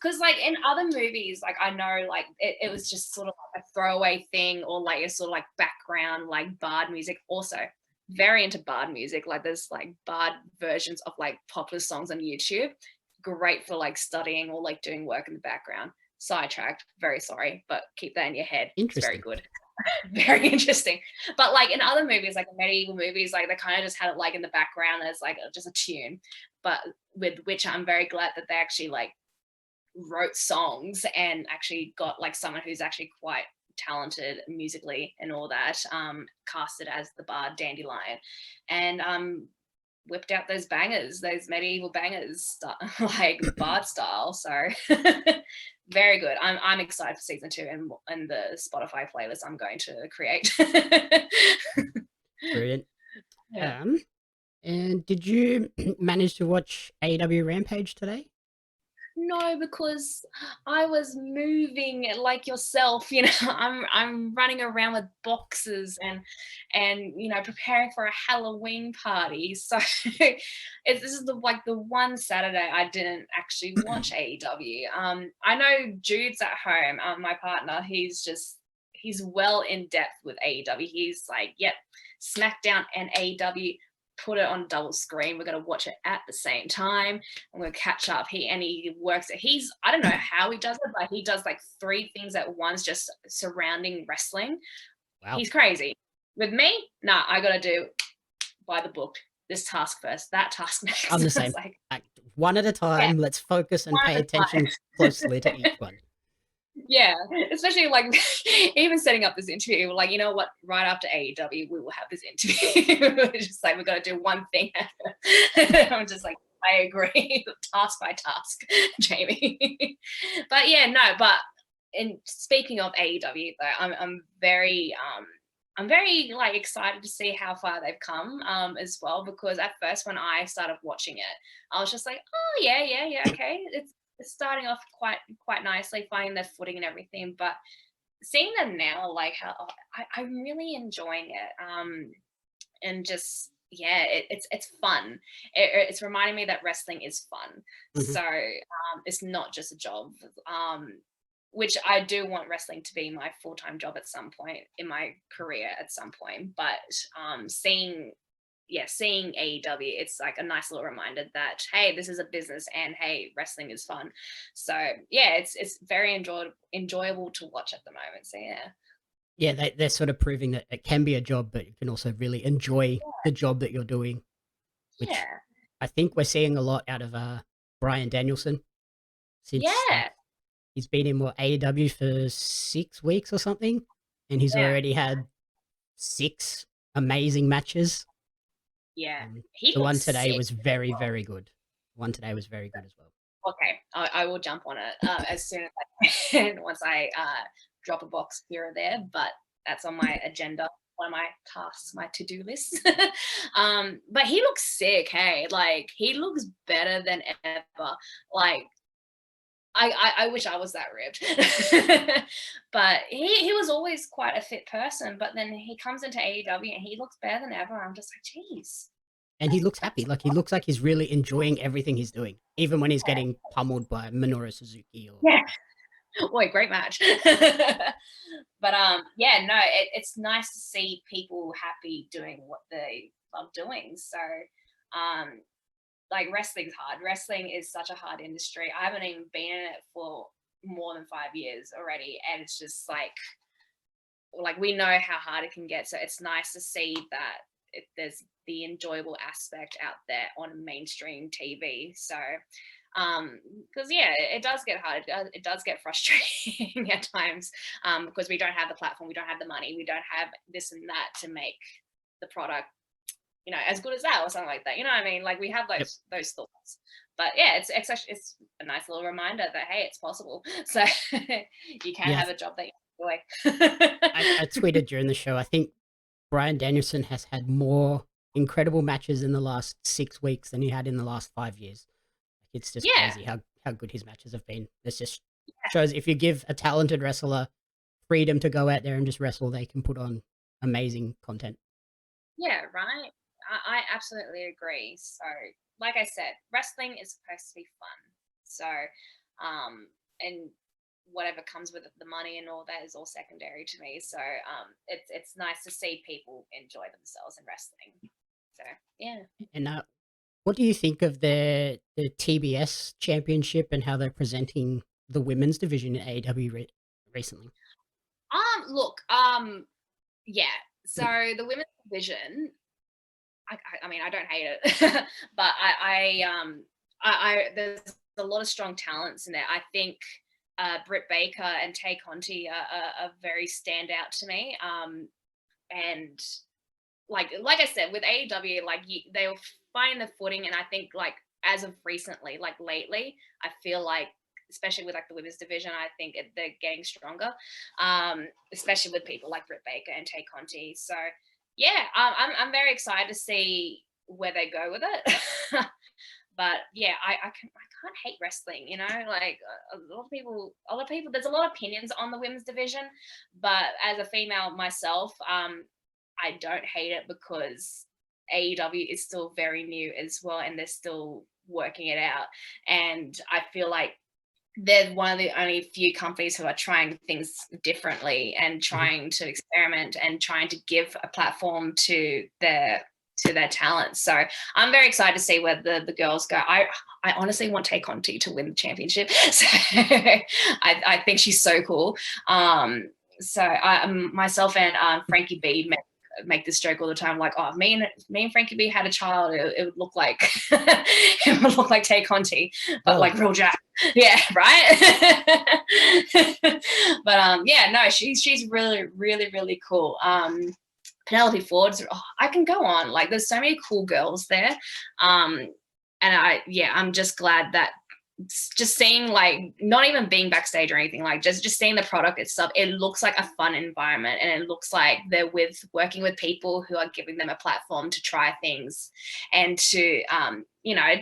because like in other movies, like I know like it was just sort of like a throwaway thing or like a sort of like background like bard music. Also very into bard music, like there's like bard versions of like popular songs on YouTube, great for like studying or like doing work in the background. Sidetracked, very sorry, but keep that in your head, it's very Interesting. good. Very interesting. But like in other movies, like medieval movies, like they kind of just had it like in the background as like just a tune. But with which I'm very glad that they actually like wrote songs and actually got like someone who's actually quite talented musically and all that, casted as the bard Dandelion, and whipped out those bangers, those medieval bangers, like bard style. So very good. I'm excited for season 2 and the Spotify playlist I'm going to create. Brilliant. Yeah. Um, and did you manage to watch AEW Rampage today? No, because I was moving like yourself, you know. I'm running around with boxes and you know preparing for a Halloween party. So this is the one Saturday I didn't actually watch AEW. I know Jude's at home. My partner, he's well in depth with AEW. He's like, yep, SmackDown and AEW. Put it on double screen. We're going to watch it at the same time. I'm going to catch up. He works. I don't know how he does it, but he does like 3 things at once, just surrounding wrestling. Wow. He's crazy. With me, nah, I got to do by the book. This task first, that task I'm next. the It's same. like, Like, one at a yeah, time. Let's focus and one pay at a attention closely to time. each one. Yeah, especially like even setting up this interview, we're like, you know what, right after AEW, we will have this interview. We're just like, we're going to do one thing. I'm just like, I agree, task by task, Jamie. But yeah, no, but in speaking of AEW, though, I'm very like excited to see how far they've come as well. Because at first, when I started watching it, I was just like, oh yeah, okay, it's starting off quite nicely, finding their footing and everything. But seeing them now, like how I'm really enjoying it. And just yeah, it's fun. It's reminding me that wrestling is fun. Mhm. So it's not just a job. Which I do want wrestling to be my full-time job at some point in my career at some point. But seeing AEW, it's like a nice little reminder that hey, this is a business and hey, wrestling is fun. So yeah, it's very enjoyable to watch at the moment. So yeah. Yeah, they're sort of proving that it can be a job, but you can also really enjoy the job that you're doing, which Yeah. I think we're seeing a lot out of Brian Danielson since like Yeah. he's been in what AEW for 6 weeks or something, and he's Yeah. already had 6 amazing matches. Yeah, he The one looks today sick was as very, well. very good. The one today was very good as well. Okay, I will jump on it as soon as I can once I drop a box here or there. But that's on my agenda, one of my tasks, my to-do list. But he looks sick. Hey, like he looks better than ever. Like I wish I was that ripped. But he was always quite a fit person. But then he comes into AEW and he looks better than ever. I'm just like, geez. And he looks happy. Like, he looks like he's really enjoying everything he's doing, even when he's getting pummeled by Minoru Suzuki. Or Yeah. Boy, great match. But yeah, no, it's nice to see people happy doing what they love doing. So um, like wrestling's hard. Wrestling is such a hard industry. I haven't even been in it for more than 5 years already, and it's just like we know how hard it can get. So it's nice to see that there's the enjoyable aspect out there on mainstream TV. So because yeah, it does get hard. It does get frustrating at times because we don't have the platform, we don't have the money, we don't have this and that to make the product, as good as that or something like that. You know what I mean? Like we have those thoughts. But yeah, it's actually, it's a nice little reminder that hey, it's possible. So you can have a job that you enjoy. I tweeted during the show, I think Bryan Danielson has had more incredible matches in the last 6 weeks than he had in the last 5 years. It's just crazy how good his matches have been. This just shows if you give a talented wrestler freedom to go out there and just wrestle, they can put on amazing content. Yeah, right. I absolutely agree. So, like I said, wrestling is supposed to be fun. So, and whatever comes with it, the money and all that is all secondary to me. So, it's nice to see people enjoy themselves in wrestling. So, yeah. And what do you think of the TBS championship and how they're presenting the women's division in AEW recently? Look, yeah. So the women's division, I mean, I don't hate it, but I there's a lot of strong talents in there. I think Britt Baker and Tay Conti are very standout to me. And like I said, with AEW, like they were finding the footing, and I think like as of recently, like lately, I feel like especially with like the women's division, I think they're getting stronger, especially with people like Britt Baker and Tay Conti. So yeah, I'm very excited to see where they go with it. But yeah, I can't hate wrestling, like a lot of people, there's a lot of opinions on the women's division, but as a female myself, I don't hate it because AEW is still very new as well, and they're still working it out. And I feel like they're one of the only few companies who are trying things differently and trying to experiment and trying to give a platform to their talent. So I'm very excited to see where the girls go. I honestly want Tay Conti to win the championship. So I think she's so cool. So myself and Frankie B make this joke all the time, like, oh, me and Frankie B had a child, it would look like it would look like Tay Conti, but like real Jack. Yeah, right. But yeah, no, she's really, really, really cool. Penelope Ford's, I can go on. Like, there's so many cool girls there. And I'm just glad that just seeing, like, not even being backstage or anything, like just seeing the product itself, it looks like a fun environment, and it looks like they're working with people who are giving them a platform to try things and to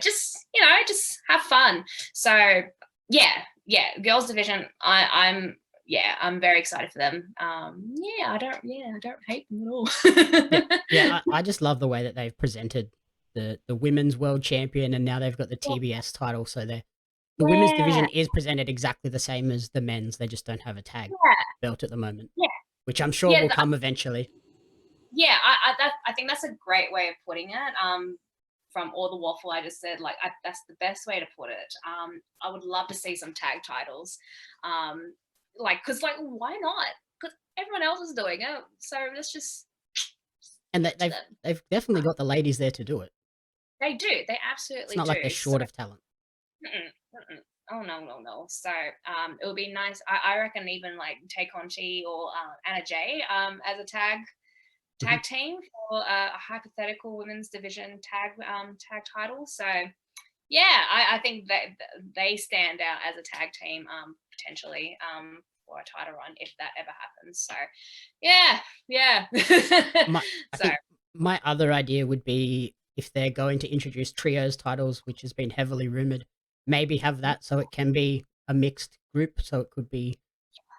just have fun. So yeah, girls division, I'm very excited for them. I don't hate them at all. I just love the way that they've presented the women's world champion, and now they've got the TBS title, so the women's division is presented exactly the same as the men's. They just don't have a tag belt at the moment, which I'm sure will come eventually. Yeah, I think that's a great way of putting it. From all the waffle I just said, like that's the best way to put it. I would love to see some tag titles, because why not? Because everyone else is doing it, so let's just. And they've definitely got the ladies there to do it. They do. They absolutely do. It's not like they're short of talent. Oh no. So it would be nice. I reckon even like Tay Conti or Anna Jay as a tag Mhm. tag team for a hypothetical women's division tag title. So yeah, I think that they stand out as a tag team potentially for a title run if that ever happens. So yeah. I So think my other idea would be if they're going to introduce trios titles, which has been heavily rumored, maybe have that so it can be a mixed group. So it could be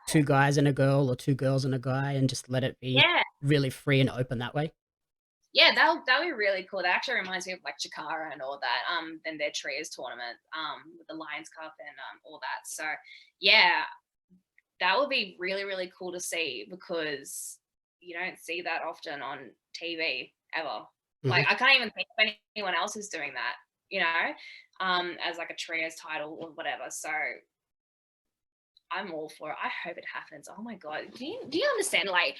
two guys and a girl or two girls and a guy, and just let it be yeah, really free and open that way. yeah, that'll be really cool. That actually reminds me of like Chikara and all that. And their trios tournament with the Lions Cup and all that. So yeah, that would be really really cool to see because you don't see that often on TV ever. Mhm. Like I can't even think of anyone else who's doing that. You know, as like a trios title or whatever. So I'm all for it. I hope it happens. Oh my god, do you understand? Like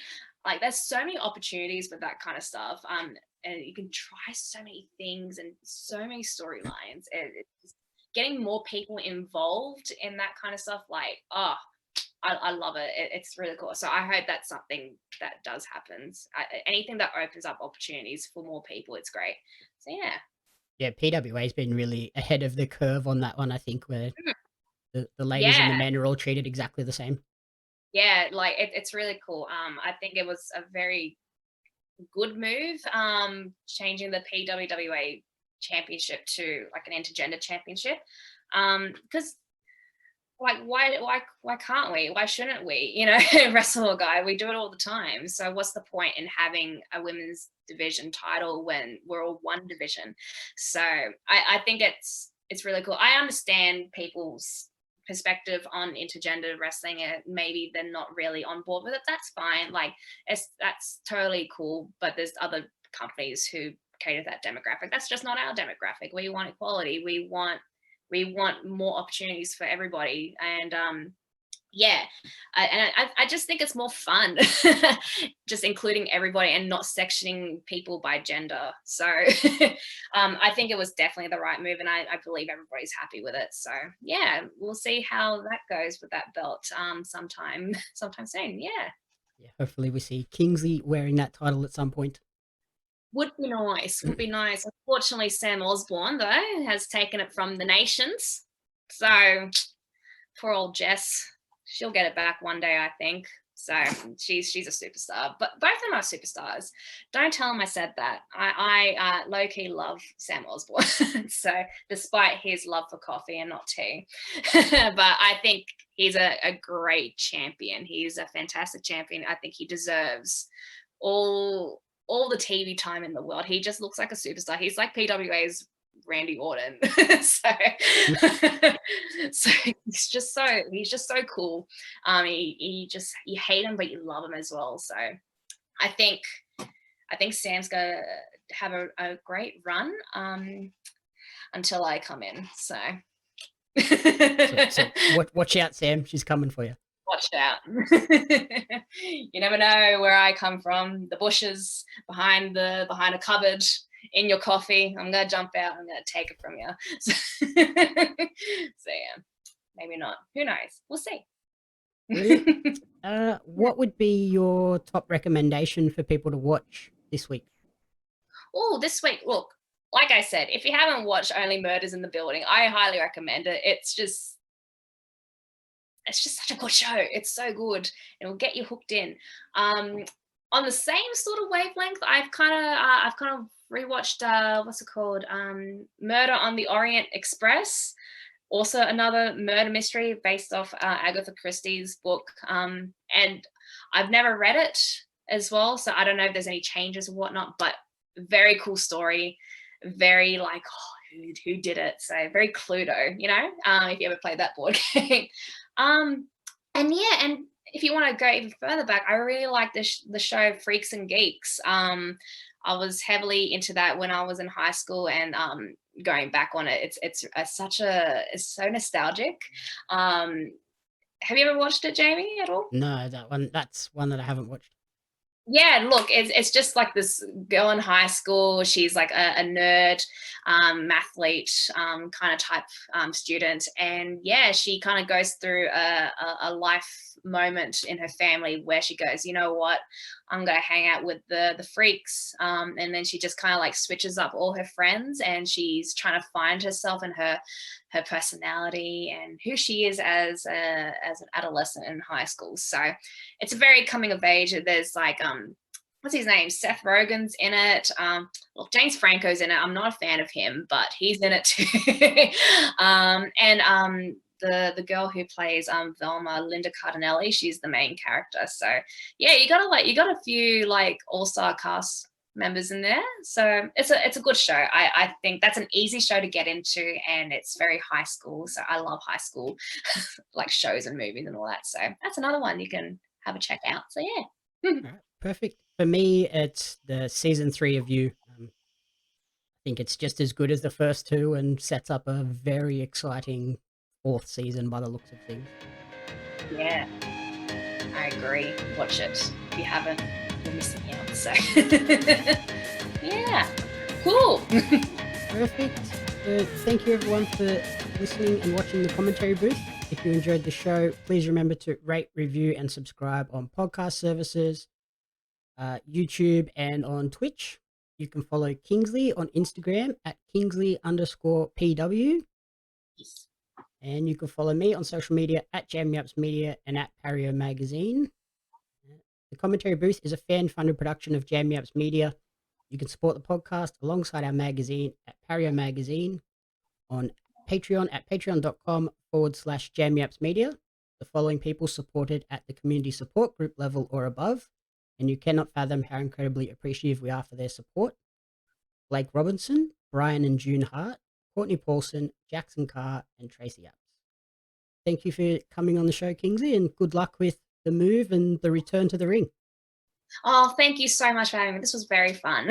there's so many opportunities with that kind of stuff. And you can try so many things and so many storylines. It's getting more people involved in that kind of stuff. Like, oh, I love it. It's really cool. So I hope that's something that does happen. Anything that opens up opportunities for more people, it's great. So yeah. Yeah, PWA's been really ahead of the curve on that one, I think, where Mm, the ladies and yeah. the men are all treated exactly the same. Yeah, like it's really cool. I think it was a very good move, changing the PWWA championship to like an intergender championship. Because like why can't we? Why shouldn't we? You know, wrestle a guy. We do it all the time. So what's the point in having a women's division title when we're all one division? So I think it's really cool. I understand people's perspective on intergender wrestling and maybe they're not really on board with it. That's fine. Like that's totally cool. But there's other companies who cater to that demographic. That's just not our demographic. We want equality. We want more opportunities for everybody. And yeah, I just think it's more fun just including everybody and not sectioning people by gender. So I think it was definitely the right move and I believe everybody's happy with it. So yeah, we'll see how that goes with that belt sometime soon. Yeah, Yeah, hopefully we see Kingsley wearing that title at some point. would be nice. Unfortunately, Sam Osborne though has taken it from the nations, so poor old Jess. She'll get it back one day, I think. So she's a superstar. But both of them are superstars. Don't tell him I said that. I low key love Sam Osborne. So despite his love for coffee and not tea, but I think he's a great champion. He's a fantastic champion. I think he deserves all the TV time in the world. He just looks like a superstar. He's like PWA's Randy Orton. so, so he's just so cool. You hate him, but you love him as well. So I think Sam's gonna have a great run until I come in. So So watch out, Sam. She's coming for you. watch out. You never know where I come from. The bushes behind a cupboard in your coffee. I'm gonna jump out. I'm gonna take it from you. So, so yeah, maybe not. Who knows? We'll see. Brilliant. What would be your top recommendation for people to watch this week? Oh, this week, look, like I said, if you haven't watched Only Murders in the Building, I highly recommend it. It's just such a good show. It's so good. It'll get you hooked in. On the same sort of wavelength, I've kind of rewatched what's it called? Murder on the Orient Express. Also another murder mystery based off Agatha Christie's book. And I've never read it as well, so I don't know if there's any changes or whatnot. But very cool story. Very like, who did it? So very Cluedo, if you ever played that board game. And yeah, and if you want to go even further back, I really like the show Freaks and Geeks. I was heavily into that when I was in high school, and going back on it, it's so nostalgic. Have you ever watched it, Jamie, at all? No, that's one that I haven't watched. Yeah, look, it's just like this girl in high school. She's like a nerd, mathlete kind of type student, and yeah, she kind of goes through a life moment in her family where she goes, you know what, I'm gonna hang out with the freaks, and then she just kind of like switches up all her friends, and she's trying to find herself and her personality and who she is as an adolescent in high school. So it's a very coming of age. There's like what's his name? Seth Rogen's in it. Well, James Franco's in it. I'm not a fan of him, but he's in it too. And the girl who plays Velma, Linda Cardinelli, she's the main character. So yeah, you got a few like all-star cast members in there. So it's a good show. I think that's an easy show to get into, and it's very high school. So I love high school like shows and movies and all that. So that's another one you can have a check out. So yeah. All right, perfect. For me, it's the season 3 of You. I think it's just as good as the first two and sets up a very exciting 4th season by the looks of things. Yeah, I agree. Watch it. If you haven't, you're missing out. So yeah, cool. Perfect. Thank you everyone for listening and watching the commentary booth. If you enjoyed the show, please remember to rate, review, and subscribe on podcast services, YouTube, and on Twitch. You can follow Kingsley on Instagram at Kingsley_PW. Yes. And you can follow me on social media at JamMeUps Media and at Pario Magazine. The commentary booth is a fan-funded production of JamMeUps Media. You can support the podcast alongside our magazine at Pario Magazine on Patreon at patreon.com/JamMeUps Media. The following people supported at the community support group level or above, and you cannot fathom how incredibly appreciative we are for their support: Blake Robinson, Brian and June Hart, Courtney Paulson, Jackson Carr, and Tracy Apps. Thank you for coming on the show, Kingsley, and good luck with the move and the return to the ring. Oh, thank you so much for having me. This was very fun.